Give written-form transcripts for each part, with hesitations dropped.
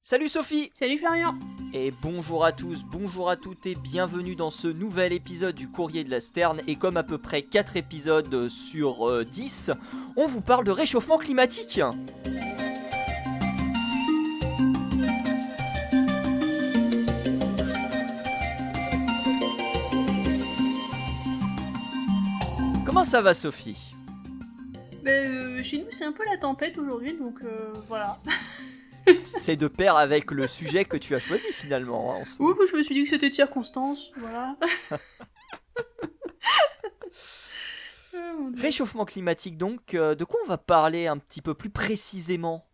Salut Sophie! Salut Florian! Et bonjour à tous, bonjour à toutes et bienvenue dans ce nouvel épisode du Courrier de la Sterne. Et comme à peu près 4 épisodes sur 10, on vous parle de réchauffement climatique. Comment ça va Sophie? Chez nous c'est un peu la tempête aujourd'hui, donc voilà. C'est de pair avec le sujet que tu as choisi finalement. Oui, je me suis dit que c'était de circonstance, voilà. Réchauffement climatique donc, de quoi on va parler un petit peu plus précisément?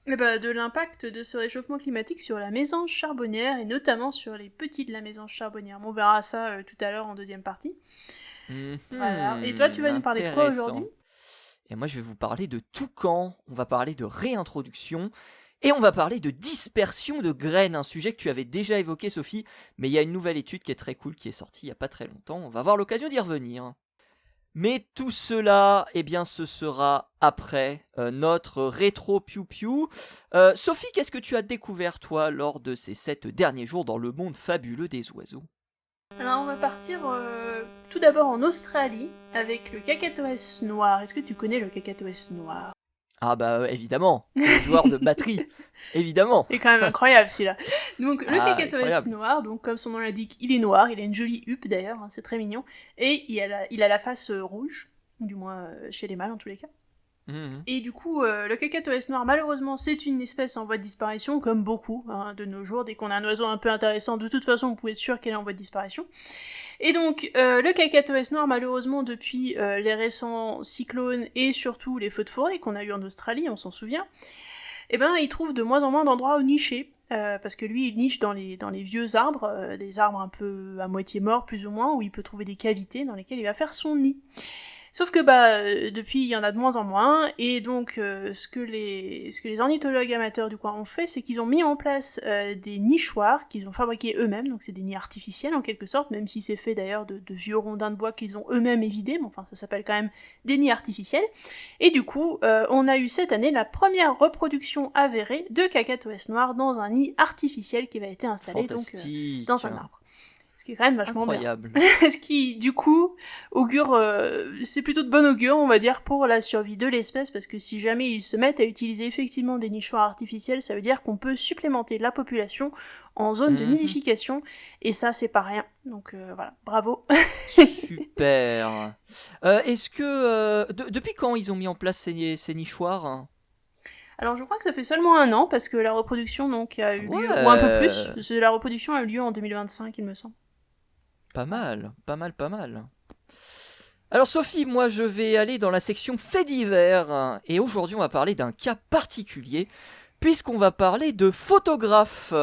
De l'impact de ce réchauffement climatique sur la mésange charbonnière, et notamment sur les petits de la mésange charbonnière. On verra ça tout à l'heure en deuxième partie. Voilà. Et toi, tu vas nous parler de quoi aujourd'hui? Et moi, je vais vous parler de toucan, on va parler de réintroduction, et on va parler de dispersion de graines, un sujet que tu avais déjà évoqué, Sophie, mais il y a une nouvelle étude qui est très cool, qui est sortie il n'y a pas très longtemps, on va avoir l'occasion d'y revenir. Mais tout cela, eh bien, ce sera après notre rétro piou-piou. Sophie, qu'est-ce que tu as découvert, toi, lors de ces 7 derniers jours dans le monde fabuleux des oiseaux? Alors on va partir tout d'abord en Australie avec le cacatoès noir. Est-ce que tu connais le cacatoès noir? Ah bah évidemment, le joueur de batterie, évidemment. C'est quand même incroyable celui-là. Donc le cacatoès incroyable. noir, donc comme son nom l'indique, il est noir, il a une jolie huppe d'ailleurs, c'est très mignon, et il a la face rouge, du moins chez les mâles en tous les cas. Et du coup, le cacatoès noir, malheureusement, c'est une espèce en voie de disparition, comme beaucoup de nos jours. Dès qu'on a un oiseau un peu intéressant, de toute façon, vous pouvez être sûr qu'elle est en voie de disparition. Et donc, le cacatoès noir, malheureusement, depuis les récents cyclones et surtout les feux de forêt qu'on a eu en Australie, on s'en souvient, eh ben, il trouve de moins en moins d'endroits où nicher. Parce que lui, il niche dans les vieux arbres, des arbres un peu à moitié morts, plus ou moins, où il peut trouver des cavités dans lesquelles il va faire son nid. Sauf que depuis il y en a de moins en moins, et donc ce que les ornithologues amateurs du coin ont fait, c'est qu'ils ont mis en place des nichoirs qu'ils ont fabriqués eux-mêmes, donc c'est des nids artificiels en quelque sorte, même si c'est fait d'ailleurs de vieux rondins de bois qu'ils ont eux-mêmes évidés, mais enfin ça s'appelle quand même des nids artificiels. Et du coup, on a eu cette année la première reproduction avérée de cacatoès noir dans un nid artificiel qui va être installé donc, dans un arbre. Ce qui est quand même vachement incroyable. Bien. Ce qui, du coup, augure... c'est plutôt de bon augure, on va dire, pour la survie de l'espèce, parce que si jamais ils se mettent à utiliser effectivement des nichoirs artificiels, ça veut dire qu'on peut supplémenter la population en zone de nidification, et ça, c'est pas rien. Donc voilà, bravo. Super. Est-ce que... depuis quand ils ont mis en place ces nichoirs? Alors je crois que ça fait seulement 1 an, parce que la reproduction donc a eu lieu, ou un peu plus, la reproduction a eu lieu en 2025, il me semble. Pas mal. Alors Sophie, moi je vais aller dans la section faits divers, et aujourd'hui on va parler d'un cas particulier, puisqu'on va parler de photographes.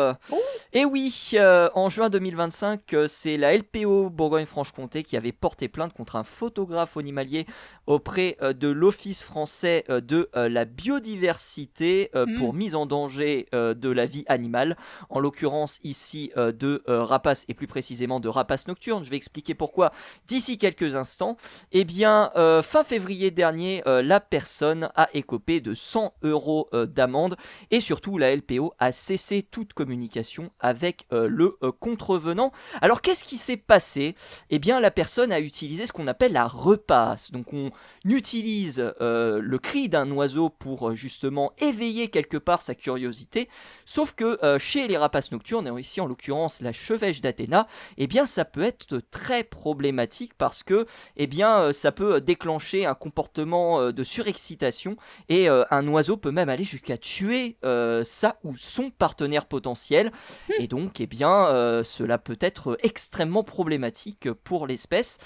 Et oui, en juin 2025, c'est la LPO Bourgogne-Franche-Comté qui avait porté plainte contre un photographe animalier auprès de l'Office français de la biodiversité pour mise en danger de la vie animale, en l'occurrence ici de rapaces, et plus précisément de rapaces nocturnes. Je vais expliquer pourquoi d'ici quelques instants. Eh bien, fin février dernier, la personne a écopé de 100 € d'amende, et surtout la LPO a cessé toute communication avec le contrevenant. Alors qu'est-ce qui s'est passé? Eh bien la personne a utilisé ce qu'on appelle la repasse. Donc on utilise le cri d'un oiseau pour justement éveiller quelque part sa curiosité, sauf que chez les rapaces nocturnes, et ici en l'occurrence la chevêche d'Athéna, eh bien ça peut être très problématique parce que eh bien ça peut déclencher un comportement de surexcitation, et un oiseau peut même aller jusqu'à tuer sa ou son partenaire potentiel. Et donc, eh bien, cela peut être extrêmement problématique pour l'espèce.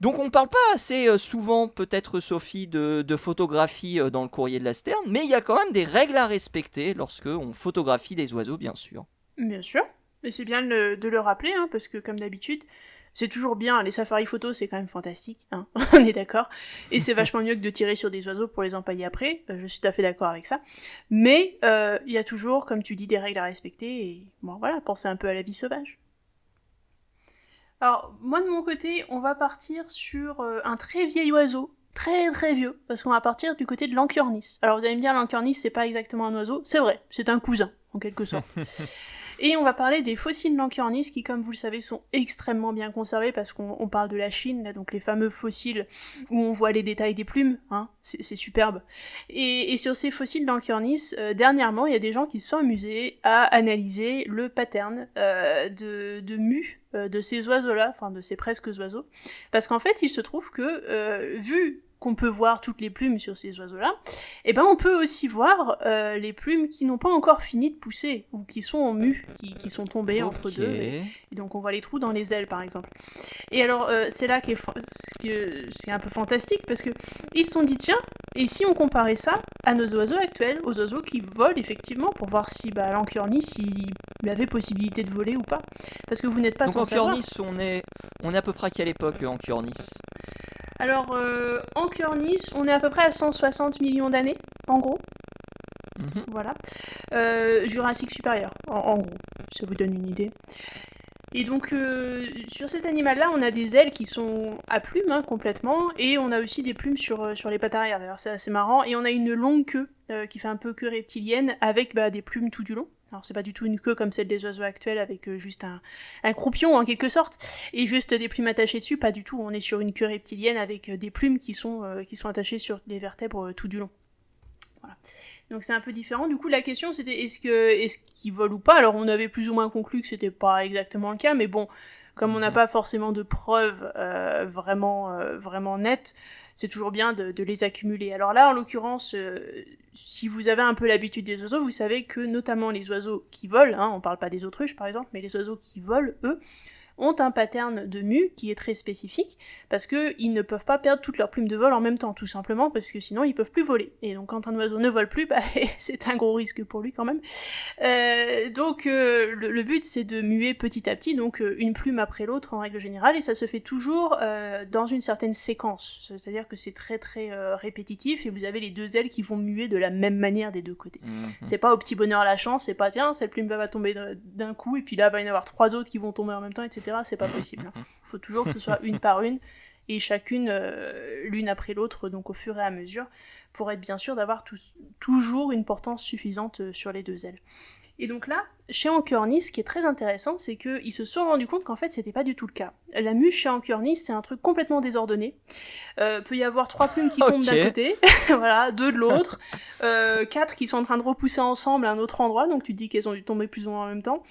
Donc on ne parle pas assez souvent, peut-être Sophie, de photographie dans le courrier de la Sterne, mais il y a quand même des règles à respecter lorsque on photographie des oiseaux, bien sûr. Bien sûr, mais c'est bien de le rappeler, parce que comme d'habitude, c'est toujours bien, les safaris photos c'est quand même fantastique, on est d'accord, et c'est vachement mieux que de tirer sur des oiseaux pour les empailler après, je suis tout à fait d'accord avec ça, mais il y a toujours, comme tu dis, des règles à respecter, et bon voilà, pensez un peu à la vie sauvage. Alors, moi de mon côté, on va partir sur un très vieil oiseau, très très vieux, parce qu'on va partir du côté de l'encornis. Alors vous allez me dire, l'encornis c'est pas exactement un oiseau, c'est vrai, c'est un cousin. en quelque sorte. Et on va parler des fossiles d'Anchiornis qui, comme vous le savez, sont extrêmement bien conservés parce qu'on parle de la Chine, là, donc les fameux fossiles où on voit les détails des plumes, hein, c'est superbe. Et sur ces fossiles d'Anchiornis, dernièrement, il y a des gens qui se sont amusés à analyser le pattern de mue de ces oiseaux-là, enfin de ces presque oiseaux, parce qu'en fait, il se trouve que, vu qu'on peut voir toutes les plumes sur ces oiseaux-là, et ben on peut aussi voir les plumes qui n'ont pas encore fini de pousser, ou qui sont en mue, qui sont tombées entre deux, et donc on voit les trous dans les ailes par exemple. Et alors c'est là c'est un peu fantastique, parce que ils se sont dit tiens, et si on comparait ça à nos oiseaux actuels, aux oiseaux qui volent effectivement, pour voir si l'Anchiornis, il avait possibilité de voler ou pas, parce que vous n'êtes pas sans savoir. Donc Anchiornis, on est à peu près à quelle époque Anchiornis ? Alors, Anchiornis, on est à peu près à 160 millions d'années, en gros. Voilà. Jurassique supérieur, en gros, ça vous donne une idée. Et donc, sur cet animal-là, on a des ailes qui sont à plumes, hein, complètement, et on a aussi des plumes sur les pattes arrière, d'ailleurs c'est assez marrant, et on a une longue queue, qui fait un peu queue reptilienne, avec des plumes tout du long. Alors c'est pas du tout une queue comme celle des oiseaux actuels avec juste un croupion en quelque sorte, et juste des plumes attachées dessus, pas du tout, on est sur une queue reptilienne avec des plumes qui sont attachées sur les vertèbres tout du long. Voilà. Donc c'est un peu différent, du coup la question c'était est-ce qu'ils volent ou pas, alors on avait plus ou moins conclu que c'était pas exactement le cas, mais bon, comme on n'a pas forcément de preuves vraiment nettes, c'est toujours bien de les accumuler. Alors là, en l'occurrence, si vous avez un peu l'habitude des oiseaux, vous savez que notamment les oiseaux qui volent, hein, on parle pas des autruches par exemple, mais les oiseaux qui volent, eux, ont un pattern de mue qui est très spécifique, parce qu'ils ne peuvent pas perdre toutes leurs plumes de vol en même temps, tout simplement parce que sinon ils peuvent plus voler. Et donc quand un oiseau ne vole plus, c'est un gros risque pour lui quand même. Donc le but c'est de muer petit à petit, donc une plume après l'autre en règle générale, et ça se fait toujours dans une certaine séquence, c'est-à-dire que c'est très très répétitif, et vous avez les deux ailes qui vont muer de la même manière des deux côtés. C'est pas au petit bonheur la chance, c'est pas tiens, cette plume va tomber d'un coup, et puis là il va y en avoir trois autres qui vont tomber en même temps, etc. C'est pas possible. Il faut toujours que ce soit une par une, et chacune l'une après l'autre, donc au fur et à mesure, pour être bien sûr d'avoir toujours une portance suffisante sur les deux ailes. Et donc là, chez Anchiornis, ce qui est très intéressant, c'est qu'ils se sont rendus compte qu'en fait, c'était pas du tout le cas. La mue chez Anchiornis, c'est un truc complètement désordonné. Peut y avoir 3 plumes qui tombent d'un côté, voilà, 2 de l'autre, 4 qui sont en train de repousser ensemble à un autre endroit, donc tu te dis qu'elles ont dû tomber plus ou moins en même temps.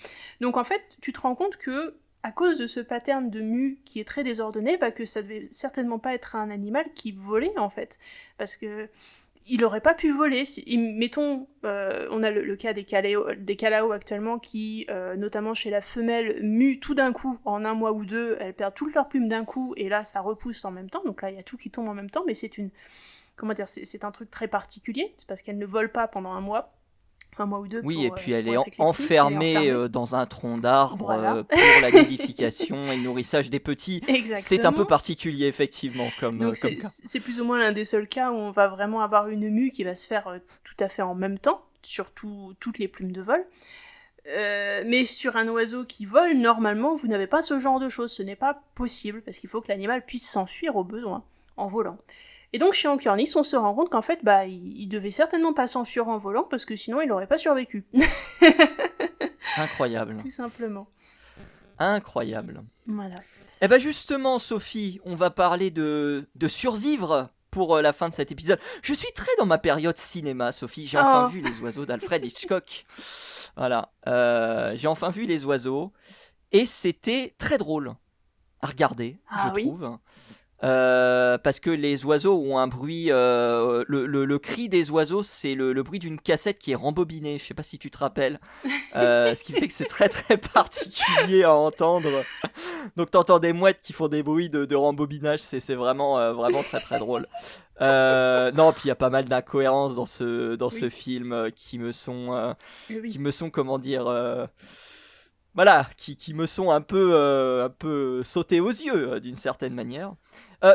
Donc en fait, tu te rends compte que à cause de ce pattern de mue qui est très désordonné, que ça devait certainement pas être un animal qui volait en fait, parce que il aurait pas pu voler. Mettons, on a le cas des calaos actuellement qui, notamment chez la femelle, muent tout d'un coup, en un mois ou deux, elles perdent toutes leurs plumes d'un coup, et là ça repousse en même temps, donc là il y a tout qui tombe en même temps, mais c'est un truc très particulier, c'est parce qu'elles ne volent pas pendant un mois ou deux. Oui, et puis elle est enfermée dans un tronc d'arbre pour la nidification et le nourrissage des petits. Exactement. C'est un peu particulier, effectivement, comme cas. C'est plus ou moins l'un des seuls cas où on va vraiment avoir une mue qui va se faire tout à fait en même temps, surtout toutes les plumes de vol. Mais sur un oiseau qui vole, normalement, vous n'avez pas ce genre de choses. Ce n'est pas possible, parce qu'il faut que l'animal puisse s'enfuir au besoin, en volant. Et donc chez Anchiornis, on se rend compte qu'en fait, il devait certainement pas s'enfuir en volant, parce que sinon il n'aurait pas survécu. Incroyable. Tout simplement. Incroyable. Voilà. Et ben justement, Sophie, on va parler de survivre pour la fin de cet épisode. Je suis très dans ma période cinéma, Sophie. J'ai enfin vu Les Oiseaux d'Alfred Hitchcock. Voilà. J'ai enfin vu Les Oiseaux. Et c'était très drôle à regarder, je trouve. Parce que les oiseaux ont un bruit, le cri des oiseaux, c'est le bruit d'une cassette qui est rembobinée, je sais pas si tu te rappelles, ce qui fait que c'est très très particulier à entendre. Donc t'entends des mouettes qui font des bruits de rembobinage, c'est vraiment très très drôle. Non, puis il y a pas mal d'incohérences dans ce film qui me sont comment dire, voilà, qui me sont un peu sautés aux yeux d'une certaine manière.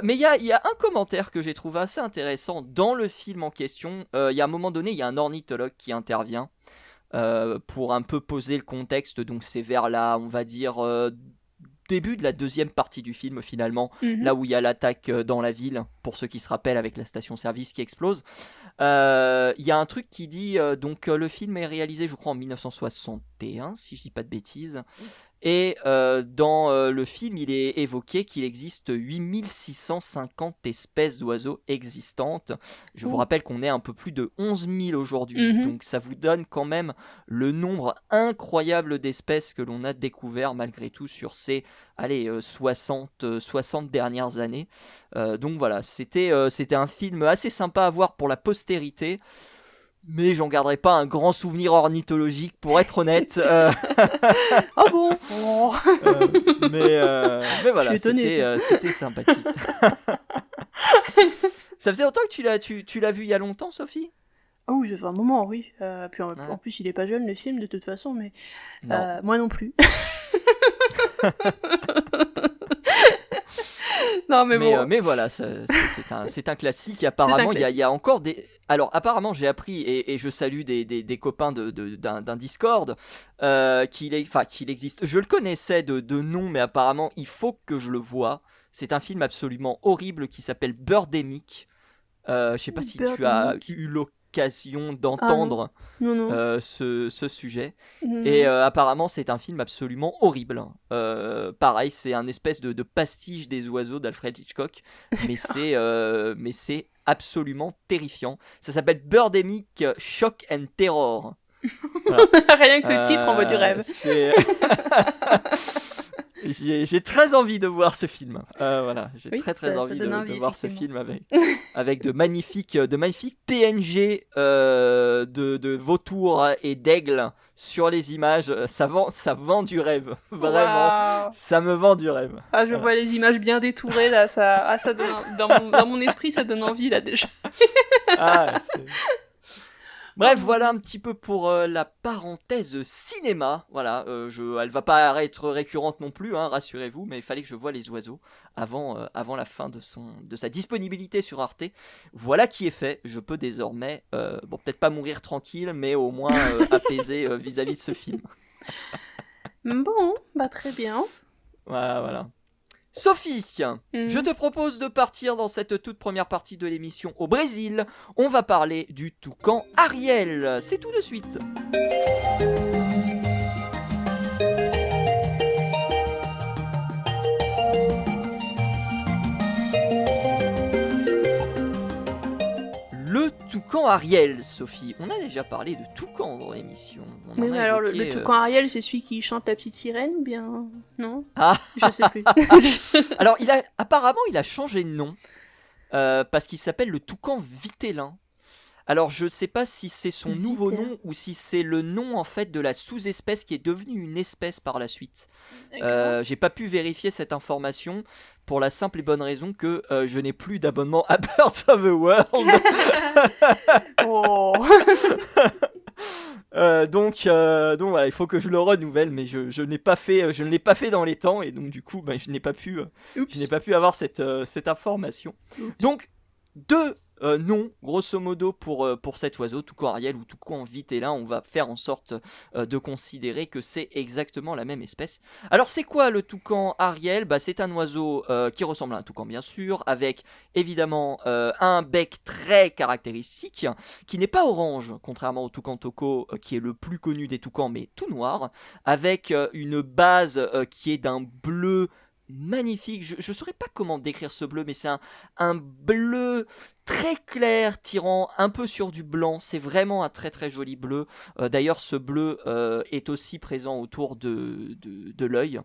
Mais il y a un commentaire que j'ai trouvé assez intéressant dans le film en question. Il y a un moment donné, il y a un ornithologue qui intervient pour un peu poser le contexte. Donc c'est vers là, on va dire début de la deuxième partie du film finalement, là où il y a l'attaque dans la ville, pour ceux qui se rappellent avec la station-service qui explose. Il y a un truc qui dit, donc le film est réalisé je crois en 1961 si je dis pas de bêtises. Et dans le film, il est évoqué qu'il existe 8650 espèces d'oiseaux existantes. Je vous rappelle qu'on est un peu plus de 11 000 aujourd'hui. Donc ça vous donne quand même le nombre incroyable d'espèces que l'on a découvert malgré tout sur ces 60 dernières années. Donc voilà, c'était un film assez sympa à voir pour la postérité. Mais j'en garderai pas un grand souvenir ornithologique, pour être honnête. Oh bon oh. Mais voilà, c'était sympathique. Ça faisait longtemps que tu l'as vu il y a longtemps, Sophie ? Ah oui, ça fait un moment, oui. Puis en plus, il est pas jeune, le film, de toute façon, mais moi non plus. Non, mais bon. Mais voilà, c'est un classique. Apparemment, il y a encore des. Alors, apparemment, j'ai appris, et je salue des copains d'un Discord, qu'il existe. Je le connaissais de nom, mais apparemment, il faut que je le voie. C'est un film absolument horrible qui s'appelle Birdemic. Je sais pas si tu as eu l'occasion d'entendre ce sujet. Et apparemment, c'est un film absolument horrible. Pareil, c'est un espèce de pastiche des oiseaux d'Alfred Hitchcock, mais c'est absolument terrifiant. Ça s'appelle Birdemic Shock and Terror. Voilà. Rien que le titre envoie du rêve. J'ai très envie de voir ce film. Voilà, j'ai très envie de voir ce film avec de magnifiques PNG de vautours et d'aigles sur les images. Ça vend du rêve. Vraiment, ça me vend du rêve. Ah, je vois les images bien détourées là. Ça donne, dans mon esprit, ça donne envie là déjà. Bref, voilà un petit peu pour la parenthèse cinéma. Voilà, elle va pas être récurrente non plus, hein, rassurez-vous, mais il fallait que je voie les oiseaux avant la fin de sa disponibilité sur Arte. Voilà qui est fait. Je peux désormais, peut-être pas mourir tranquille, mais au moins apaisé vis-à-vis de ce film. Bon, très bien. Voilà. Sophie, je te propose de partir dans cette toute première partie de l'émission au Brésil. On va parler du toucan Ariel. C'est tout de suite. Le toucan Ariel, Sophie. On a déjà parlé de toucan dans l'émission. Mais alors, le toucan Ariel, c'est celui qui chante la petite sirène ou bien... Non ? Je sais plus. Alors, apparemment, il a changé de nom parce qu'il s'appelle le toucan vitellin. Alors, je sais pas si c'est son nouveau nom ou si c'est le nom en fait de la sous-espèce qui est devenue une espèce par la suite. J'ai pas pu vérifier cette information pour la simple et bonne raison que je n'ai plus d'abonnement à Birds of the World. Donc voilà, il faut que je le renouvelle, mais je ne l'ai pas fait dans les temps et donc du coup, je n'ai pas pu avoir cette information. Oups. Donc deux noms grosso modo pour cet oiseau, toucan Ariel ou toucan vitellin. On va faire en sorte de considérer que c'est exactement la même espèce. Alors c'est quoi le toucan Ariel ? C'est un oiseau qui ressemble à un toucan bien sûr, avec évidemment un bec très caractéristique, qui n'est pas orange, contrairement au toucan toko qui est le plus connu des toucans, mais tout noir, avec une base qui est d'un bleu magnifique. Je saurais pas comment décrire ce bleu, mais c'est un bleu très clair tirant un peu sur du blanc. C'est vraiment un très très joli bleu. D'ailleurs, ce bleu est aussi présent autour de l'œil.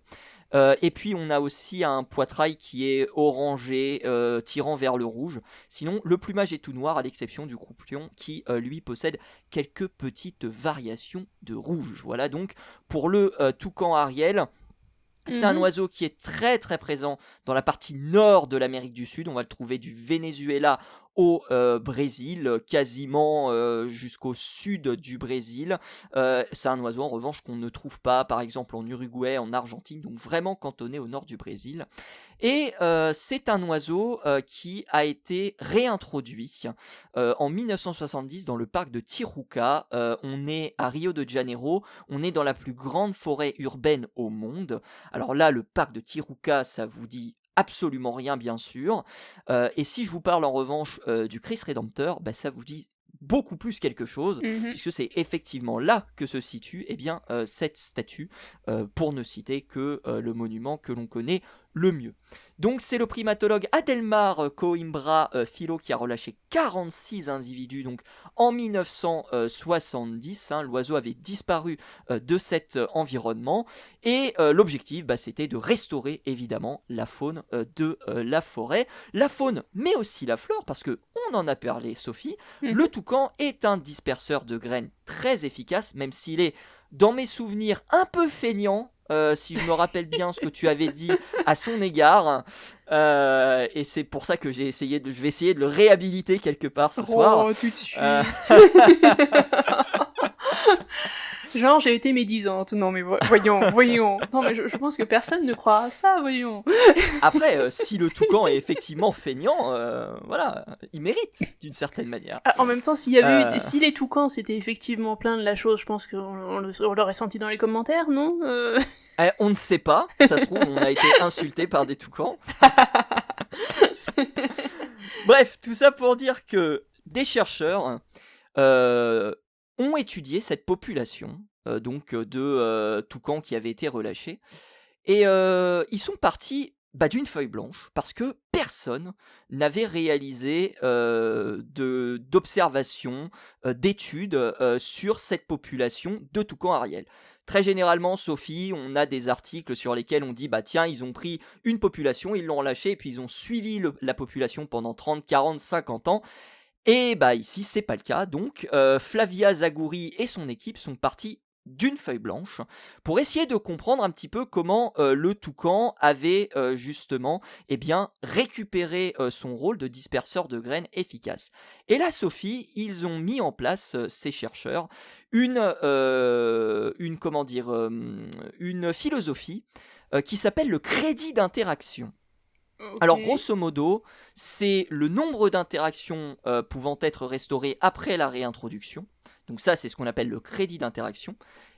Et puis on a aussi un poitrail qui est orangé, tirant vers le rouge. Sinon, le plumage est tout noir, à l'exception du croupion qui, lui, possède quelques petites variations de rouge. Voilà donc pour le toucan Ariel. C'est un oiseau qui est très très présent dans la partie nord de l'Amérique du Sud. On va le trouver du Venezuela au Brésil, quasiment jusqu'au sud du Brésil. C'est un oiseau en revanche qu'on ne trouve pas par exemple en Uruguay, en Argentine, donc vraiment cantonné au nord du Brésil. Et c'est un oiseau qui a été réintroduit en 1970 dans le parc de Tijuca. On est à Rio de Janeiro, on est dans la plus grande forêt urbaine au monde. Alors là, le parc de Tijuca, ça vous dit absolument rien bien sûr. Et si je vous parle en revanche du Christ Rédempteur, ça vous dit beaucoup plus quelque chose, puisque c'est effectivement là que se situe cette statue, pour ne citer que le monument que l'on connaît le mieux. Donc c'est le primatologue Adelmar Coimbra Filho qui a relâché 46 individus donc en 1970. L'oiseau avait disparu de cet environnement et l'objectif c'était de restaurer évidemment la faune de la forêt. La faune mais aussi la flore, parce que on en a parlé Sophie, le toucan est un disperseur de graines très efficace, même s'il est dans mes souvenirs un peu feignant. Si je me rappelle bien ce que tu avais dit à son égard, et c'est pour ça que je vais essayer de le réhabiliter quelque part ce soir. Oh, tout de suite. Genre, j'ai été médisante. Non, mais voyons. Non, mais je pense que personne ne croit à ça, voyons. Après, si le toucan est effectivement feignant, voilà, il mérite d'une certaine manière. En même temps, si les toucans s'étaient effectivement plaints de la chose, je pense qu'on l'aurait senti dans les commentaires, non On ne sait pas, ça se trouve, on a été insulté par des toucans. Bref, tout ça pour dire que des chercheurs ont étudié cette population de toucans qui avait été relâchée, et ils sont partis d'une feuille blanche, parce que personne n'avait réalisé d'observations, d'études sur cette population de toucans Ariel. Très généralement, Sophie, on a des articles sur lesquels on dit tiens, ils ont pris une population, ils l'ont relâchée, et puis ils ont suivi la population pendant 30, 40, 50 ans. Et ici, c'est pas le cas. Donc, Flavia Zagouri et son équipe sont partis d'une feuille blanche pour essayer de comprendre un petit peu comment le toucan avait justement récupéré son rôle de disperseur de graines efficace. Et là, Sophie, ils ont mis en place, ces chercheurs, une philosophie qui s'appelle le crédit d'interaction. Okay. Alors grosso modo, c'est le nombre d'interactions pouvant être restaurées après la réintroduction. Donc ça, c'est ce qu'on appelle le crédit d'interaction.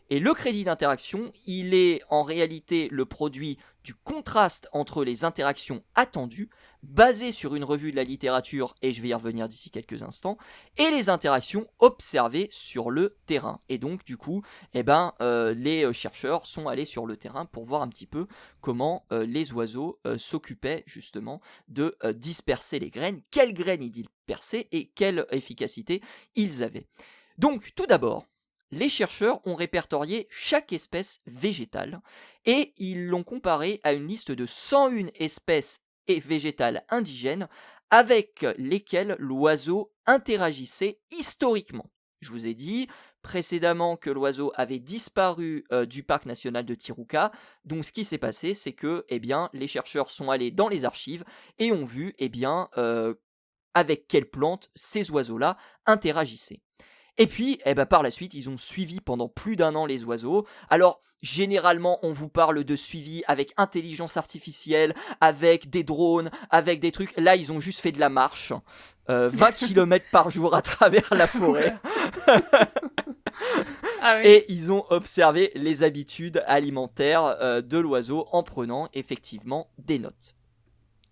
Et le crédit d'interaction, il est en réalité le produit du contraste entre les interactions attendues, basées sur une revue de la littérature, et je vais y revenir d'ici quelques instants, et les interactions observées sur le terrain. Et donc, du coup, les chercheurs sont allés sur le terrain pour voir un petit peu comment les oiseaux s'occupaient justement de disperser les graines, quelles graines ils dispersaient et quelle efficacité ils avaient. Donc, tout d'abord, les chercheurs ont répertorié chaque espèce végétale et ils l'ont comparée à une liste de 101 espèces végétales indigènes avec lesquelles l'oiseau interagissait historiquement. Je vous ai dit précédemment que l'oiseau avait disparu du parc national de Tijuca. Donc ce qui s'est passé, c'est que les chercheurs sont allés dans les archives et ont vu avec quelles plantes ces oiseaux-là interagissaient. Et puis, par la suite, ils ont suivi pendant plus d'1 an les oiseaux. Alors, généralement, on vous parle de suivi avec intelligence artificielle, avec des drones, avec des trucs. Là, ils ont juste fait de la marche. 20 km par jour à travers la forêt. Ah oui. Et ils ont observé les habitudes alimentaires de l'oiseau en prenant effectivement des notes.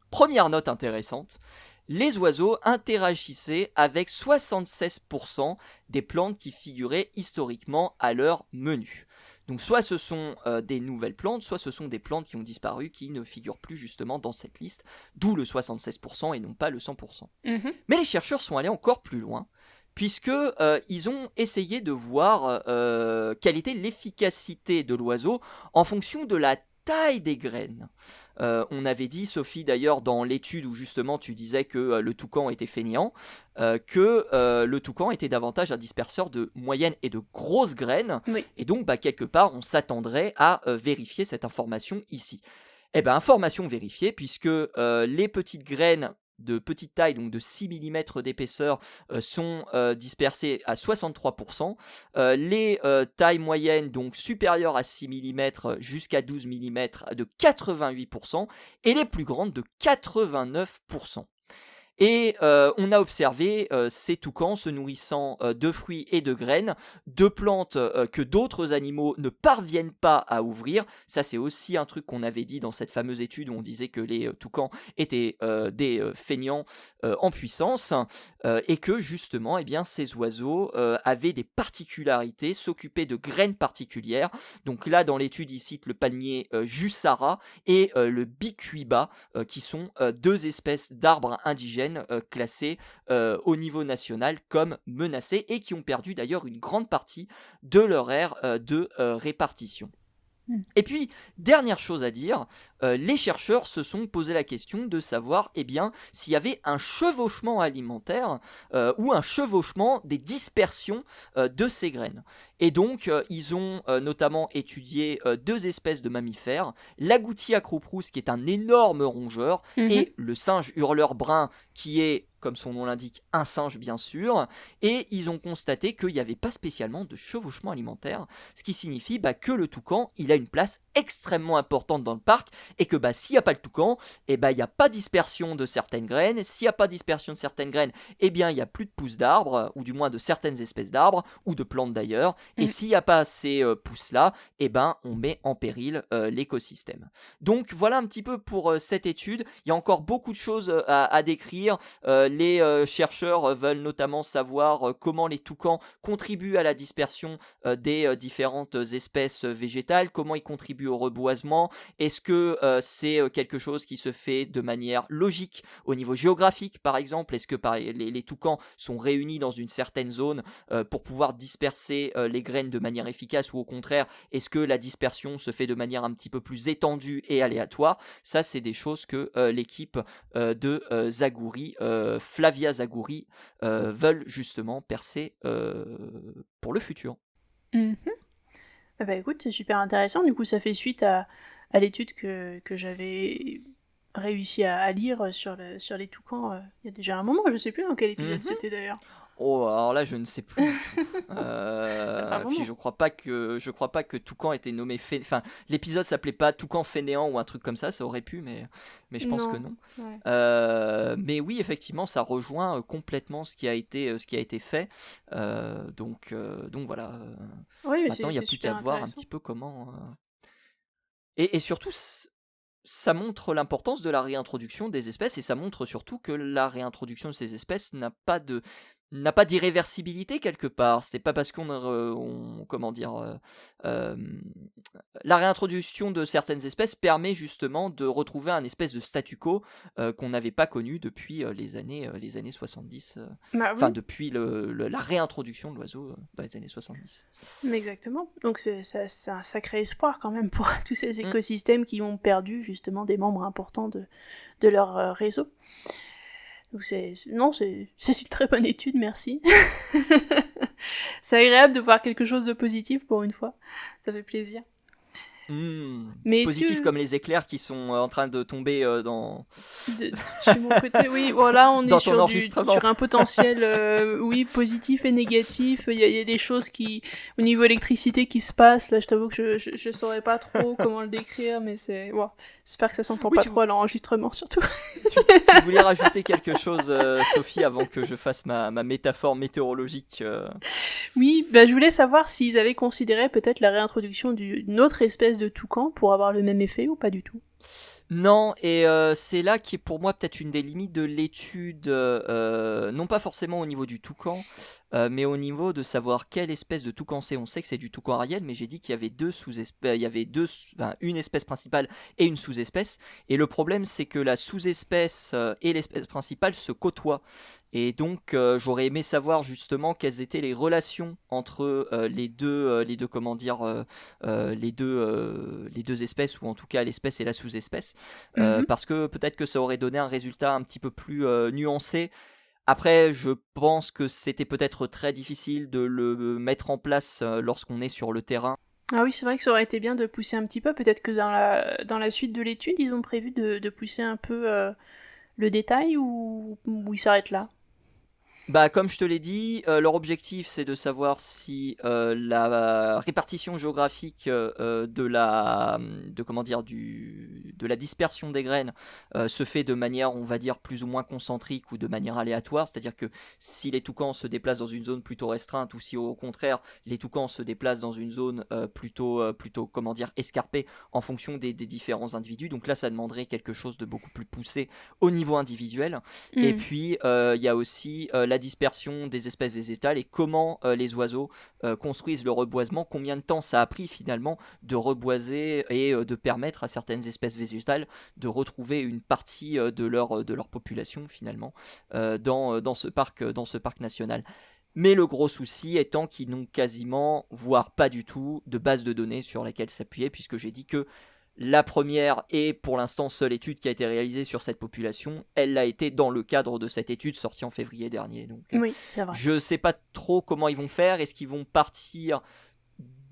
Première note intéressante. Les oiseaux interagissaient avec 76% des plantes qui figuraient historiquement à leur menu. Donc soit ce sont des nouvelles plantes, soit ce sont des plantes qui ont disparu, qui ne figurent plus justement dans cette liste, d'où le 76% et non pas le 100%. Mais les chercheurs sont allés encore plus loin, puisqu'ils ont essayé de voir quelle était l'efficacité de l'oiseau en fonction de la taille des graines. On avait dit, Sophie, d'ailleurs, dans l'étude où justement tu disais que le toucan était fainéant, que le toucan était davantage un disperseur de moyennes et de grosses graines. Oui. Et donc, quelque part, on s'attendrait à vérifier cette information ici. Information vérifiée, puisque les petites graines de petite taille, donc de 6 mm d'épaisseur, sont dispersés à 63%. Les tailles moyennes, donc supérieures à 6 mm jusqu'à 12 mm, de 88%, et les plus grandes de 89%. Et on a observé ces toucans se nourrissant de fruits et de graines, de plantes que d'autres animaux ne parviennent pas à ouvrir. Ça, c'est aussi un truc qu'on avait dit dans cette fameuse étude où on disait que les toucans étaient des feignants en puissance, et que justement, eh bien, ces oiseaux avaient des particularités, s'occupaient de graines particulières. Donc là, dans l'étude, ils citent le palmier Jussara et le bicuiba, qui sont deux espèces d'arbres indigènes classés au niveau national comme menacés et qui ont perdu d'ailleurs une grande partie de leur aire de répartition. Et puis, dernière chose à dire, les chercheurs se sont posé la question de savoir s'il y avait un chevauchement alimentaire ou un chevauchement des dispersions de ces graines. Et donc, ils ont notamment étudié deux espèces de mammifères, l'agouti acroprousse qui est un énorme rongeur, et le singe hurleur brun qui est, comme son nom l'indique, un singe bien sûr, et ils ont constaté qu'il n'y avait pas spécialement de chevauchement alimentaire, ce qui signifie que le toucan, il a une place extrêmement importante dans le parc, et que s'il n'y a pas le toucan, il n'y a pas dispersion de certaines graines, s'il n'y a pas dispersion de certaines graines, il n'y a plus de pousses d'arbres, ou du moins de certaines espèces d'arbres, ou de plantes d'ailleurs, et s'il n'y a pas ces pousses-là, on met en péril l'écosystème. Donc voilà un petit peu pour cette étude, il y a encore beaucoup de choses à décrire. Les chercheurs veulent notamment savoir comment les toucans contribuent à la dispersion des différentes espèces végétales, comment ils contribuent au reboisement, est-ce que c'est quelque chose qui se fait de manière logique au niveau géographique par exemple, est-ce que les toucans sont réunis dans une certaine zone pour pouvoir disperser les graines de manière efficace, ou au contraire, est-ce que la dispersion se fait de manière un petit peu plus étendue et aléatoire? Ça, c'est des choses que l'équipe de Zagouri, Flavia Zagouri, veulent justement percer pour le futur. Écoute, c'est super intéressant. Du coup, ça fait suite à l'étude que j'avais réussi à lire sur les toucans il y a déjà un moment. Je sais plus dans quel épisode c'était d'ailleurs. Oh, alors là, je ne sais plus. Puis je crois pas que Toucan était nommé enfin, l'épisode s'appelait pas Toucan fainéant ou un truc comme ça aurait pu, mais je pense que non. Ouais. Mais oui, effectivement, ça rejoint complètement ce qui a été fait. Donc voilà. Oui, mais maintenant, il n'y a plus qu'à voir un petit peu comment. Et surtout, ça montre l'importance de la réintroduction des espèces, et ça montre surtout que la réintroduction de ces espèces n'a pas d'irréversibilité quelque part. C'est pas parce la réintroduction de certaines espèces permet justement de retrouver un espèce de statu quo qu'on n'avait pas connu depuis les années 70. Enfin, depuis la réintroduction de l'oiseau dans les années 70. Mais exactement. Donc c'est un sacré espoir quand même pour tous ces écosystèmes qui ont perdu justement des membres importants de leur réseau. Donc c'est une très bonne étude, merci. C'est agréable de voir quelque chose de positif pour une fois. Ça fait plaisir. Mais positif comme les éclairs qui sont en train de tomber chez mon côté, oui. Voilà, on est sur un potentiel, oui, positif et négatif. Il y a des choses au niveau électricité qui se passent. Là, je t'avoue que je saurais pas trop comment le décrire, mais c'est. Wow. J'espère que ça s'entend pas trop à l'enregistrement, surtout. Tu voulais rajouter quelque chose, Sophie, avant que je fasse ma métaphore météorologique Oui, je voulais savoir s'ils avaient considéré peut-être la réintroduction d'une autre espèce de toucan pour avoir le même effet ou pas du tout. Non, et c'est là qui est pour moi peut-être une des limites de l'étude, non pas forcément au niveau du toucan, mais au niveau de savoir quelle espèce de toucan c'est. On sait que c'est du toucan ariel, mais j'ai dit qu'il y avait une espèce principale et une sous-espèce, et le problème c'est que la sous-espèce et l'espèce principale se côtoient. Et donc j'aurais aimé savoir justement quelles étaient les relations entre les deux espèces, ou en tout cas l'espèce et la sous-espèce, parce que peut-être que ça aurait donné un résultat un petit peu plus nuancé. Après, je pense que c'était peut-être très difficile de le mettre en place lorsqu'on est sur le terrain. Ah oui, c'est vrai que ça aurait été bien de pousser un petit peu. Peut-être que dans la suite de l'étude, ils ont prévu de pousser un peu le détail ou il s'arrête là? Bah, comme je te l'ai dit, leur objectif c'est de savoir si la répartition géographique de la dispersion des graines se fait de manière, on va dire, plus ou moins concentrique ou de manière aléatoire, c'est-à-dire que si les toucans se déplacent dans une zone plutôt restreinte ou si au contraire les toucans se déplacent dans une zone plutôt escarpée en fonction des différents individus. Donc là ça demanderait quelque chose de beaucoup plus poussé au niveau individuel. Et puis il y a aussi la dispersion des espèces végétales et comment les oiseaux construisent le reboisement, combien de temps ça a pris finalement de reboiser et de permettre à certaines espèces végétales de retrouver une partie de leur population finalement dans ce parc national. Mais le gros souci étant qu'ils n'ont quasiment, voire pas du tout, de base de données sur lesquelles s'appuyer, puisque j'ai dit que la première et pour l'instant seule étude qui a été réalisée sur cette population, elle l'a été dans le cadre de cette étude sortie en février dernier. Donc, oui, c'est vrai. Je ne sais pas trop comment ils vont faire. Est-ce qu'ils vont partir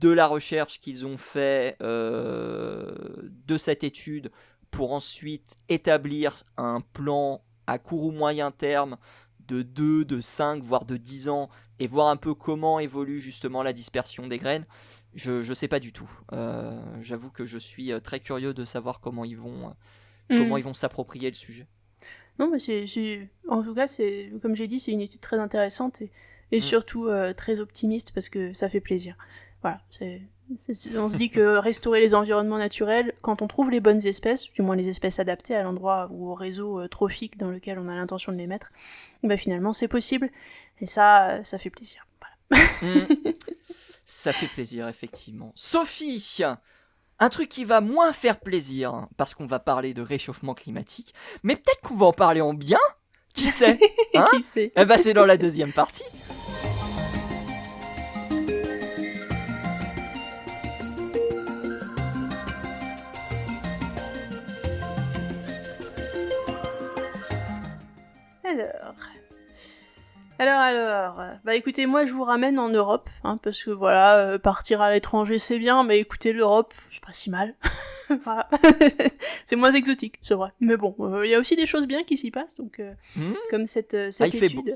de la recherche qu'ils ont fait de cette étude pour ensuite établir un plan à court ou moyen terme de 2, de 5, voire de 10 ans et voir un peu comment évolue justement la dispersion des graines? Je sais pas du tout. J'avoue que je suis très curieux de savoir comment ils vont s'approprier le sujet. Non, mais en tout cas, comme j'ai dit, c'est une étude très intéressante et surtout très optimiste parce que ça fait plaisir. Voilà, on se dit que restaurer les environnements naturels, quand on trouve les bonnes espèces, du moins les espèces adaptées à l'endroit ou au réseau trophique dans lequel on a l'intention de les mettre, bah finalement c'est possible et ça fait plaisir. Voilà. Ça fait plaisir, effectivement. Sophie, un truc qui va moins faire plaisir, parce qu'on va parler de réchauffement climatique, mais peut-être qu'on va en parler en bien. Qui sait, hein? Qui sait? Eh ben, c'est dans la deuxième partie. Alors, bah écoutez, moi je vous ramène en Europe, hein, parce que voilà, partir à l'étranger c'est bien, mais écoutez, l'Europe, c'est pas si mal. Voilà. C'est moins exotique, c'est vrai. Mais bon, il y a aussi des choses bien qui s'y passent, donc comme cette étude.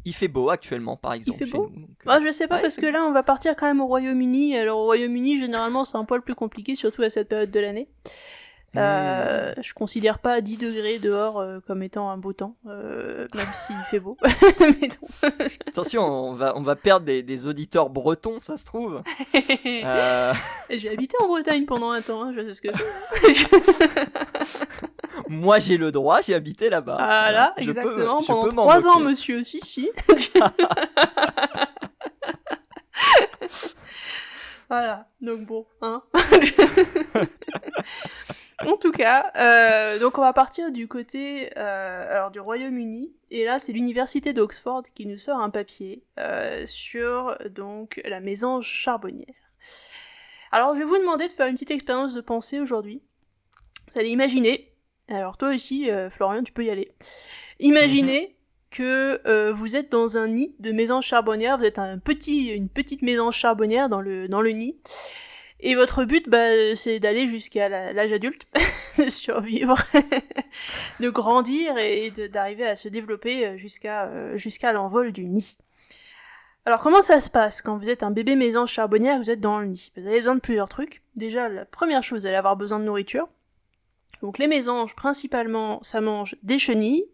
Il fait beau actuellement, par exemple. Il fait beau. Nous, donc, je sais pas, parce que là on va partir quand même au Royaume-Uni. Alors au Royaume-Uni, généralement c'est un poil plus compliqué, surtout à cette période de l'année. Je considère pas 10 degrés dehors comme étant un beau temps, même s'il fait beau. Mais non. Attention, on va perdre des auditeurs bretons, ça se trouve. J'ai habité en Bretagne pendant un temps, hein, je sais ce que c'est. Moi j'ai le droit, j'ai habité là-bas. Voilà, exactement, pendant 3 ans, monsieur, si. Voilà, donc bon, hein. En tout cas, donc on va partir du côté du Royaume-Uni, et là c'est l'université d'Oxford qui nous sort un papier sur donc la mésange charbonnière. Alors je vais vous demander de faire une petite expérience de pensée aujourd'hui. Vous allez imaginer, alors toi aussi Florian tu peux y aller, imaginez que vous êtes dans un nid de mésange charbonnière, vous êtes une petite mésange charbonnière dans le nid. Et votre but, c'est d'aller jusqu'à l'âge adulte, de survivre, de grandir et d'arriver à se développer jusqu'à l'envol du nid. Alors comment ça se passe quand vous êtes un bébé mésange charbonnière et que vous êtes dans le nid? Vous avez besoin de plusieurs trucs. Déjà, la première chose, vous allez avoir besoin de nourriture. Donc les mésanges, principalement, ça mange des chenilles.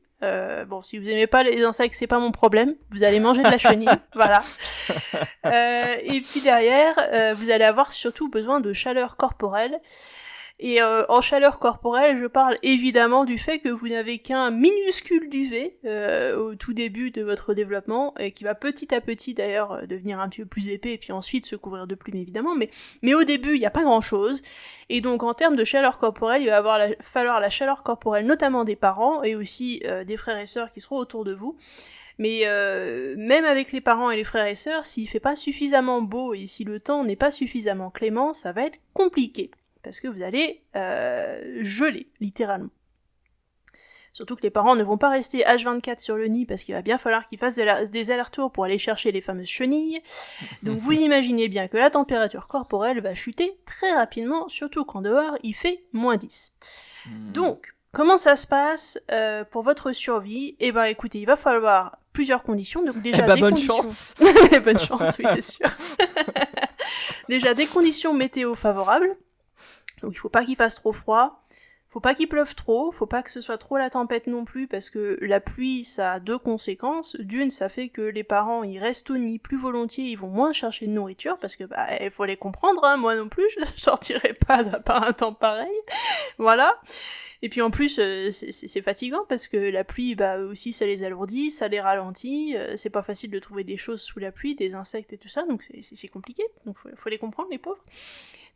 Bon, si vous aimez pas les insectes, c'est pas mon problème. Vous allez manger de la chenille, voilà. Et puis derrière, vous allez avoir surtout besoin de chaleur corporelle. Et en chaleur corporelle, je parle évidemment du fait que vous n'avez qu'un minuscule duvet au tout début de votre développement, et qui va petit à petit d'ailleurs devenir un petit peu plus épais, et puis ensuite se couvrir de plumes évidemment, mais au début il n'y a pas grand chose, et donc en termes de chaleur corporelle, il va falloir la chaleur corporelle notamment des parents, et aussi des frères et sœurs qui seront autour de vous. Mais même avec les parents et les frères et sœurs, s'il fait pas suffisamment beau, et si le temps n'est pas suffisamment clément, ça va être compliqué. Parce que vous allez geler, littéralement. Surtout que les parents ne vont pas rester H24 sur le nid, parce qu'il va bien falloir qu'ils fassent des allers-retours pour aller chercher les fameuses chenilles. Donc vous imaginez bien que la température corporelle va chuter très rapidement, surtout quand dehors il fait -10. Donc, comment ça se passe pour votre survie ? Eh ben écoutez, il va falloir plusieurs conditions. Donc déjà des bonne conditions... chance. Bonne chance, oui, c'est sûr. Déjà des conditions météo favorables. Donc il faut pas qu'il fasse trop froid. Faut pas qu'il pleuve trop, faut pas que ce soit trop la tempête non plus, parce que la pluie, ça a 2 conséquences. D'une, ça fait que les parents, ils restent au nid plus volontiers, ils vont moins chercher de nourriture, parce que, il faut les comprendre, hein, moi non plus, je sortirai pas par un temps pareil. Voilà. Et puis en plus, c'est fatigant, parce que la pluie, aussi, ça les alourdit, ça les ralentit, c'est pas facile de trouver des choses sous la pluie, des insectes et tout ça, donc c'est compliqué, donc faut les comprendre, les pauvres.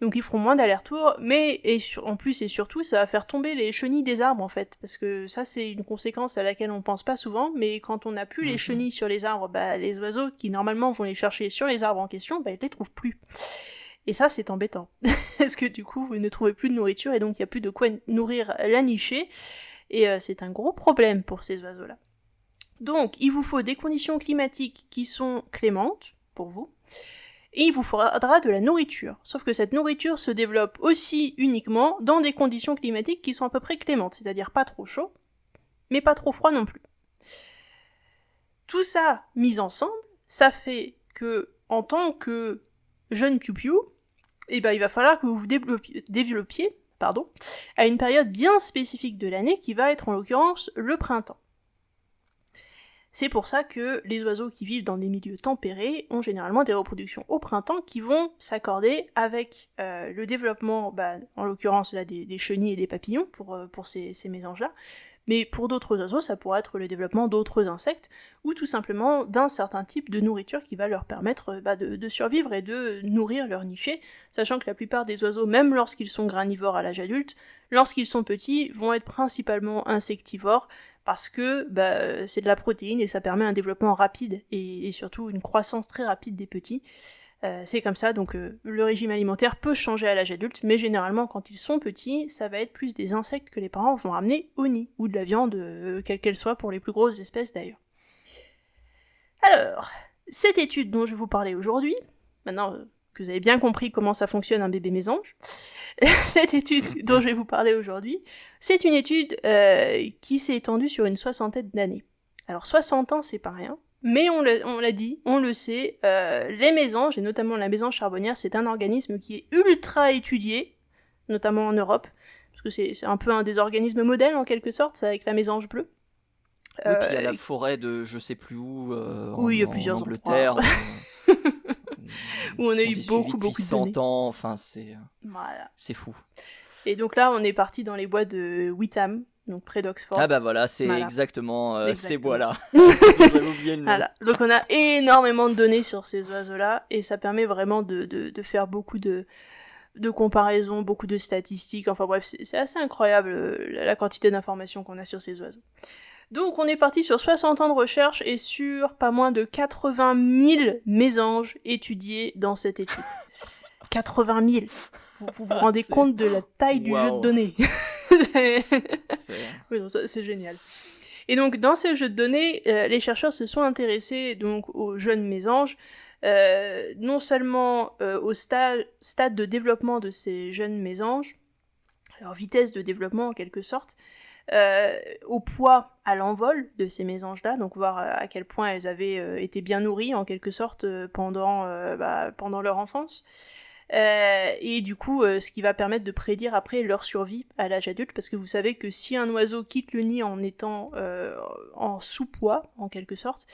Donc ils feront moins d'allers-retours, mais en plus et surtout, ça va faire tomber les chenilles des arbres en fait, parce que ça c'est une conséquence à laquelle on pense pas souvent, mais quand on n'a plus les chenilles sur les arbres, les oiseaux qui normalement vont les chercher sur les arbres en question, ils les trouvent plus. Et ça c'est embêtant, parce que du coup vous ne trouvez plus de nourriture et donc il n'y a plus de quoi nourrir la nichée, et c'est un gros problème pour ces oiseaux-là. Donc il vous faut des conditions climatiques qui sont clémentes pour vous, et il vous faudra de la nourriture. Sauf que cette nourriture se développe aussi uniquement dans des conditions climatiques qui sont à peu près clémentes, c'est-à-dire pas trop chaud, mais pas trop froid non plus. Tout ça mis ensemble, ça fait que, en tant que jeune piou-piou, il va falloir que vous vous développiez à une période bien spécifique de l'année qui va être en l'occurrence le printemps. C'est pour ça que les oiseaux qui vivent dans des milieux tempérés ont généralement des reproductions au printemps qui vont s'accorder avec le développement, en l'occurrence là, des chenilles et des papillons pour ces mésanges-là, mais pour d'autres oiseaux, ça pourrait être le développement d'autres insectes, ou tout simplement d'un certain type de nourriture qui va leur permettre de survivre et de nourrir leur nichée, sachant que la plupart des oiseaux, même lorsqu'ils sont granivores à l'âge adulte, lorsqu'ils sont petits, vont être principalement insectivores, parce que c'est de la protéine et ça permet un développement rapide et surtout une croissance très rapide des petits. C'est comme ça, donc le régime alimentaire peut changer à l'âge adulte, mais généralement quand ils sont petits, ça va être plus des insectes que les parents vont ramener au nid, ou de la viande, quelle qu'elle soit, pour les plus grosses espèces d'ailleurs. Alors, cette étude dont je vais vous parler aujourd'hui, maintenant que vous avez bien compris comment ça fonctionne un bébé mésange, cette étude dont je vais vous parler aujourd'hui, c'est une étude qui s'est étendue sur une 60aine d'années. Alors 60 ans, c'est pas rien, mais on l'a dit, on le sait, les mésanges, et notamment la mésange charbonnière, c'est un organisme qui est ultra étudié, notamment en Europe, parce que c'est un peu un des organismes modèles en quelque sorte, c'est avec la mésange bleue. Oui, puis il y a la forêt de je sais plus où, oui, il y a plusieurs en Angleterre. Où on a eu beaucoup de 100 données. ans, enfin voilà. C'est fou. Et donc là, on est parti dans les bois de Witham, donc près d'Oxford. Ah voilà, c'est exactement. Ces bois-là. J'avais oublié le nom. Voilà. Donc on a énormément de données sur ces oiseaux-là, et ça permet vraiment de faire beaucoup de comparaisons, beaucoup de statistiques, enfin bref, c'est assez incroyable la quantité d'informations qu'on a sur ces oiseaux. Donc on est parti sur 60 ans de recherche et sur pas moins de 80 000 mésanges étudiés dans cette étude. 80 000 Vous vous rendez compte de la taille du jeu de données. Oui, non, c'est génial. Et donc dans ce jeu de données, les chercheurs se sont intéressés donc aux jeunes mésanges, non seulement au stade de développement de ces jeunes mésanges, leur vitesse de développement en quelque sorte, au poids à l'envol de ces mésanges-là, donc voir à quel point elles avaient été bien nourries en quelque sorte pendant leur enfance. Et du coup, ce qui va permettre de prédire après leur survie à l'âge adulte, parce que vous savez que si un oiseau quitte le nid en étant en sous-poids, en quelque sorte,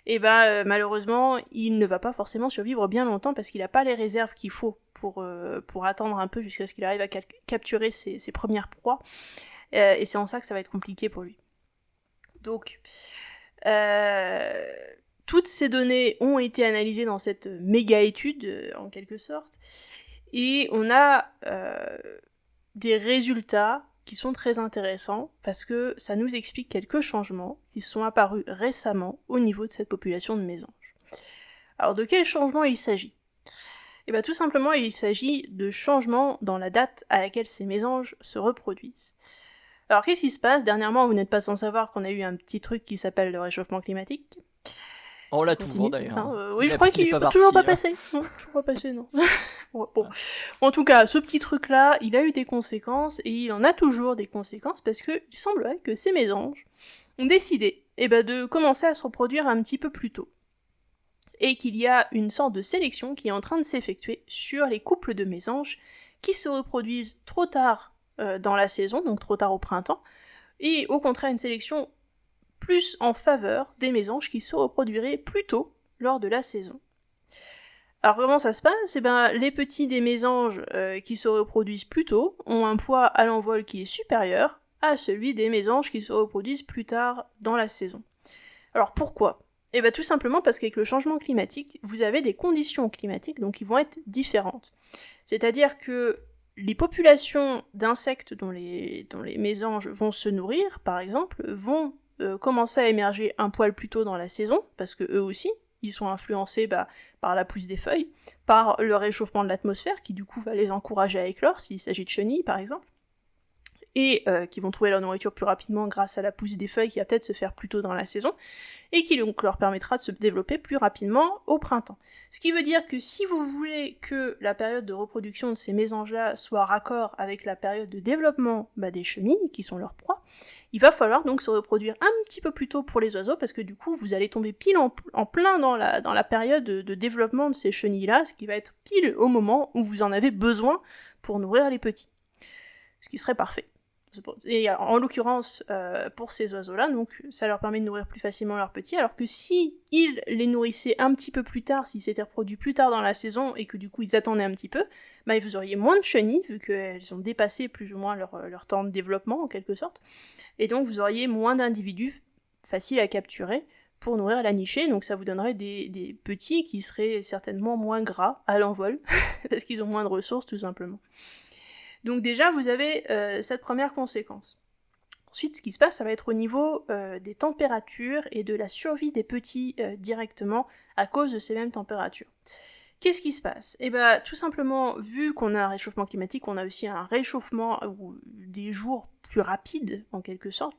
malheureusement, il ne va pas forcément survivre bien longtemps, parce qu'il n'a pas les réserves qu'il faut pour attendre un peu jusqu'à ce qu'il arrive à capturer ses premières proies. Et c'est en ça que ça va être compliqué pour lui. Donc, toutes ces données ont été analysées dans cette méga-étude, en quelque sorte, et on a des résultats qui sont très intéressants, parce que ça nous explique quelques changements qui sont apparus récemment au niveau de cette population de mésanges. Alors, de quels changements il s'agit ? Tout simplement, il s'agit de changements dans la date à laquelle ces mésanges se reproduisent. Alors, qu'est-ce qui se passe ? Dernièrement, vous n'êtes pas sans savoir qu'on a eu un petit truc qui s'appelle le réchauffement climatique. On l'a toujours d'ailleurs. Oui, je crois qu'il n'est toujours pas passé. Non, toujours pas passé, non. Bon. En tout cas, ce petit truc-là, il a eu des conséquences, et il en a toujours des conséquences, parce qu'il semblerait que ces mésanges ont décidé de commencer à se reproduire un petit peu plus tôt. Et qu'il y a une sorte de sélection qui est en train de s'effectuer sur les couples de mésanges qui se reproduisent trop tard dans la saison, donc trop tard au printemps, et au contraire une sélection plus en faveur des mésanges qui se reproduiraient plus tôt lors de la saison. Alors comment ça se passe ? Les petits des mésanges qui se reproduisent plus tôt ont un poids à l'envol qui est supérieur à celui des mésanges qui se reproduisent plus tard dans la saison. Alors pourquoi ? Tout simplement parce qu'avec le changement climatique, vous avez des conditions climatiques donc qui vont être différentes. C'est-à-dire que les populations d'insectes dont les mésanges vont se nourrir, par exemple, vont commencer à émerger un poil plus tôt dans la saison, parce que eux aussi, ils sont influencés par la pousse des feuilles, par le réchauffement de l'atmosphère, qui du coup va les encourager à éclore, s'il s'agit de chenilles par exemple, et qui vont trouver leur nourriture plus rapidement grâce à la pousse des feuilles qui va peut-être se faire plus tôt dans la saison, et qui donc leur permettra de se développer plus rapidement au printemps. Ce qui veut dire que si vous voulez que la période de reproduction de ces mésanges-là soit raccord avec la période de développement des chenilles, qui sont leurs proies, il va falloir donc se reproduire un petit peu plus tôt pour les oiseaux, parce que du coup vous allez tomber pile en plein dans la période de développement de ces chenilles-là, ce qui va être pile au moment où vous en avez besoin pour nourrir les petits. Ce qui serait parfait. Et en l'occurrence, pour ces oiseaux-là, donc ça leur permet de nourrir plus facilement leurs petits, alors que si ils les nourrissaient un petit peu plus tard, s'ils s'étaient reproduits plus tard dans la saison, et que du coup ils attendaient un petit peu, vous auriez moins de chenilles, vu qu'elles ont dépassé plus ou moins leur temps de développement, en quelque sorte, et donc vous auriez moins d'individus faciles à capturer pour nourrir la nichée, donc ça vous donnerait des petits qui seraient certainement moins gras à l'envol, parce qu'ils ont moins de ressources tout simplement. Donc déjà, vous avez cette première conséquence. Ensuite, ce qui se passe, ça va être au niveau des températures et de la survie des petits directement à cause de ces mêmes températures. Qu'est-ce qui se passe ? Tout simplement, vu qu'on a un réchauffement climatique, on a aussi un réchauffement ou des jours plus rapides, en quelque sorte.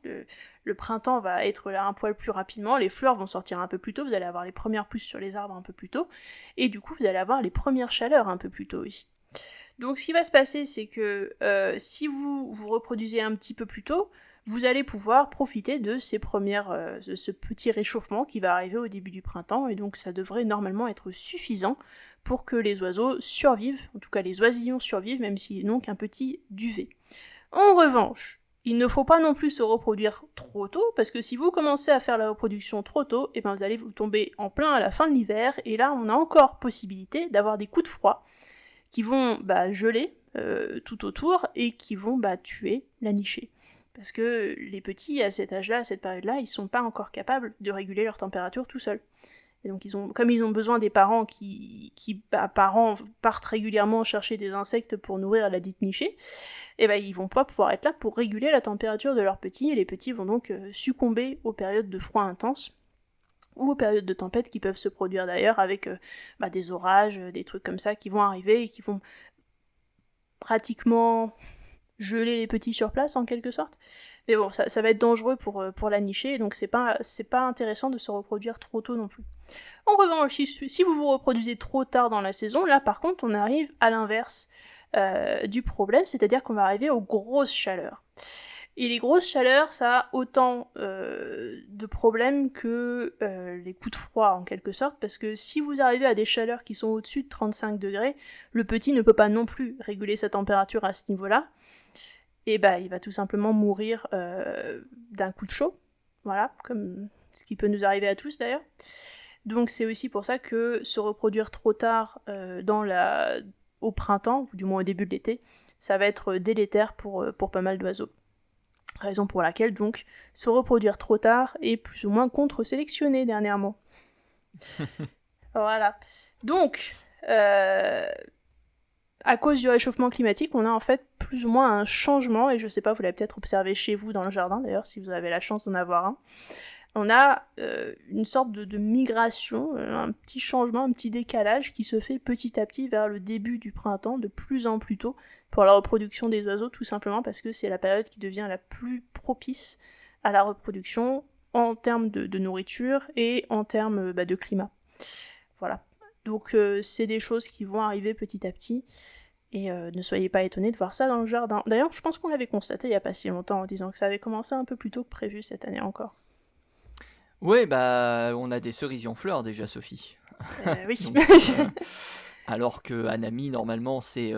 Le printemps va être là un poil plus rapidement, les fleurs vont sortir un peu plus tôt, vous allez avoir les premières pousses sur les arbres un peu plus tôt, et du coup, vous allez avoir les premières chaleurs un peu plus tôt aussi. Donc ce qui va se passer, c'est que si vous vous reproduisez un petit peu plus tôt, vous allez pouvoir profiter de ce petit réchauffement qui va arriver au début du printemps, et donc ça devrait normalement être suffisant pour que les oiseaux survivent, en tout cas les oisillons survivent, même s'ils n'ont qu'un petit duvet. En revanche, il ne faut pas non plus se reproduire trop tôt, parce que si vous commencez à faire la reproduction trop tôt, vous allez vous tomber en plein à la fin de l'hiver, et là on a encore possibilité d'avoir des coups de froid, qui vont geler tout autour et qui vont tuer la nichée. Parce que les petits, à cet âge-là, à cette période-là, ils sont pas encore capables de réguler leur température tout seuls. Et donc comme ils ont besoin des parents qui parents partent régulièrement chercher des insectes pour nourrir la dite nichée, ils vont pas pouvoir être là pour réguler la température de leurs petits, et les petits vont donc succomber aux périodes de froid intense, ou aux périodes de tempête qui peuvent se produire d'ailleurs avec des orages, des trucs comme ça qui vont arriver et qui vont pratiquement geler les petits sur place en quelque sorte. Mais bon, ça va être dangereux pour la nichée, donc c'est pas intéressant de se reproduire trop tôt non plus. En revanche, si vous vous reproduisez trop tard dans la saison, là par contre on arrive à l'inverse du problème, c'est-à-dire qu'on va arriver aux grosses chaleurs. Et les grosses chaleurs, ça a autant de problèmes que les coups de froid, en quelque sorte, parce que si vous arrivez à des chaleurs qui sont au-dessus de 35 degrés, le petit ne peut pas non plus réguler sa température à ce niveau-là, et il va tout simplement mourir d'un coup de chaud, voilà, comme ce qui peut nous arriver à tous d'ailleurs. Donc c'est aussi pour ça que se reproduire trop tard au printemps, ou du moins au début de l'été, ça va être délétère pour pas mal d'oiseaux. Raison pour laquelle, donc, se reproduire trop tard est plus ou moins contre-sélectionné dernièrement. Voilà. Donc, à cause du réchauffement climatique, on a en fait plus ou moins un changement, et je sais pas, vous l'avez peut-être observé chez vous dans le jardin, d'ailleurs, si vous avez la chance d'en avoir un. On a une sorte de migration, un petit changement, un petit décalage qui se fait petit à petit vers le début du printemps, de plus en plus tôt, pour la reproduction des oiseaux, tout simplement parce que c'est la période qui devient la plus propice à la reproduction en termes de nourriture et en termes de climat. Voilà. Donc c'est des choses qui vont arriver petit à petit. Et ne soyez pas étonnés de voir ça dans le jardin. D'ailleurs, je pense qu'on l'avait constaté il n'y a pas si longtemps en disant que ça avait commencé un peu plus tôt que prévu cette année encore. Oui, bah on a des cerisiers en fleurs déjà, Sophie. Oui. Donc, alors que Hanami, normalement, c'est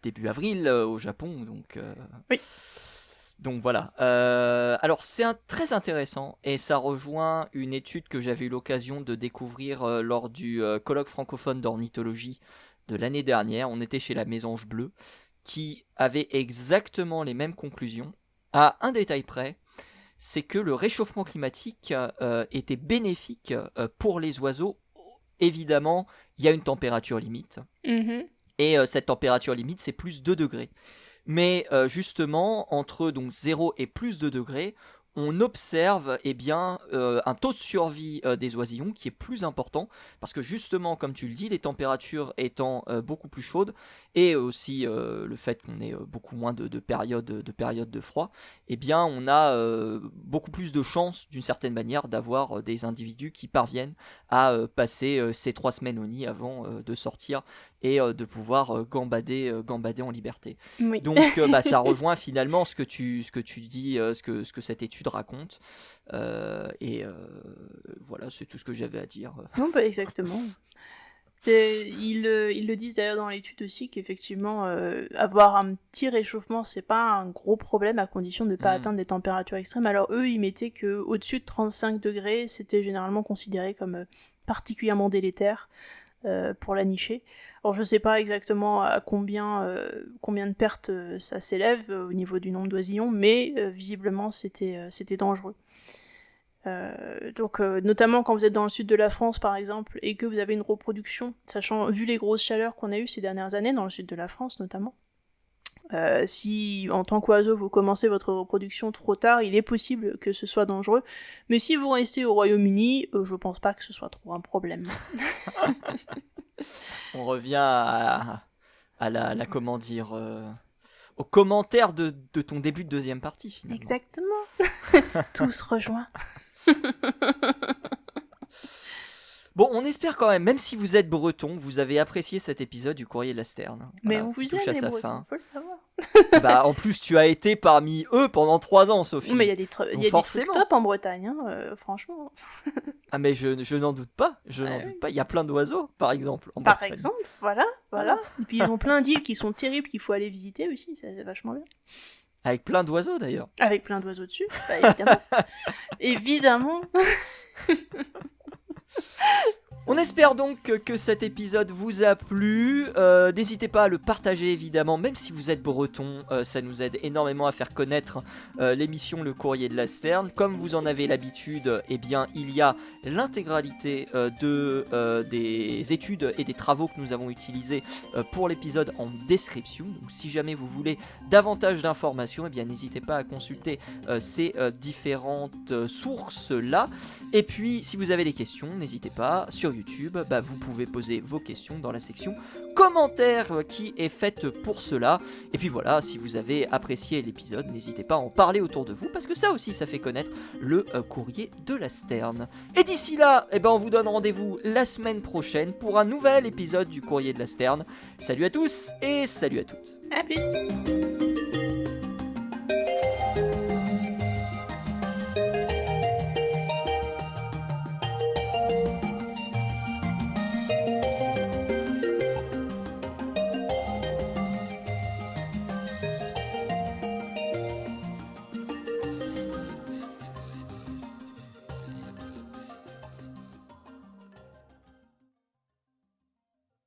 début avril au Japon. Donc, oui. Donc voilà. Alors c'est très intéressant et ça rejoint une étude que j'avais eu l'occasion de découvrir lors du colloque francophone d'ornithologie de l'année dernière. On était chez la Mésange Bleue qui avait exactement les mêmes conclusions à un détail près. C'est que le réchauffement climatique était bénéfique pour les oiseaux. Évidemment, il y a une température limite. Et cette température limite, c'est plus 2 degrés. Mais justement, entre donc 0 et plus 2 degrés, on observe un taux de survie des oisillons qui est plus important, parce que justement, comme tu le dis, les températures étant beaucoup plus chaudes, et aussi le fait qu'on ait beaucoup moins de périodes de froid, on a beaucoup plus de chances, d'une certaine manière, d'avoir des individus qui parviennent à passer ces 3 semaines au nid avant de sortir et de pouvoir gambader en liberté. Oui. Donc ça rejoint finalement ce que tu dis, ce que cette étude raconte. Voilà, c'est tout ce que j'avais à dire. Non, pas exactement. Ils le disent d'ailleurs dans l'étude aussi qu'effectivement avoir un petit réchauffement c'est pas un gros problème à condition de ne pas atteindre des températures extrêmes. Alors eux ils mettaient que au-dessus de 35 degrés c'était généralement considéré comme particulièrement délétère pour la nicher. Alors je sais pas exactement à combien de pertes ça s'élève au niveau du nombre d'oisillons, mais visiblement c'était dangereux. Donc notamment quand vous êtes dans le sud de la France par exemple et que vous avez une reproduction, sachant vu les grosses chaleurs qu'on a eues ces dernières années dans le sud de la France notamment, si en tant qu'oiseau vous commencez votre reproduction trop tard, il est possible que ce soit dangereux, mais si vous restez au Royaume-Uni, je pense pas que ce soit trop un problème. On revient à la comment dire aux commentaires de ton début de deuxième partie finalement. Exactement. Tout se rejoint. Bon, on espère quand même si vous êtes breton, vous avez apprécié cet épisode du Courrier de la Sterne. Mais on vous aime les bretons, faut le savoir. Bah, en plus, tu as été parmi eux pendant 3 ans, Sophie. Mais il y a des trucs top en Bretagne, franchement. Ah mais je n'en doute pas, pas. Il y a plein d'oiseaux, par exemple. Par exemple, voilà. Et puis ils ont plein d'îles qui sont terribles qu'il faut aller visiter aussi, c'est vachement bien. Avec plein d'oiseaux d'ailleurs. Avec plein d'oiseaux dessus, bah, évidemment. Évidemment. On espère donc que cet épisode vous a plu. N'hésitez pas à le partager évidemment, même si vous êtes breton, ça nous aide énormément à faire connaître l'émission Le Courrier de la Sterne. Comme vous en avez l'habitude, il y a l'intégralité des études et des travaux que nous avons utilisés pour l'épisode en description. Donc si jamais vous voulez davantage d'informations, n'hésitez pas à consulter ces différentes sources-là. Et puis si vous avez des questions, n'hésitez pas sur YouTube, vous pouvez poser vos questions dans la section commentaires qui est faite pour cela. Et puis voilà, si vous avez apprécié l'épisode, n'hésitez pas à en parler autour de vous, parce que ça aussi, ça fait connaître le Courrier de la Sterne. Et d'ici là, on vous donne rendez-vous la semaine prochaine pour un nouvel épisode du Courrier de la Sterne. Salut à tous et salut à toutes. À plus.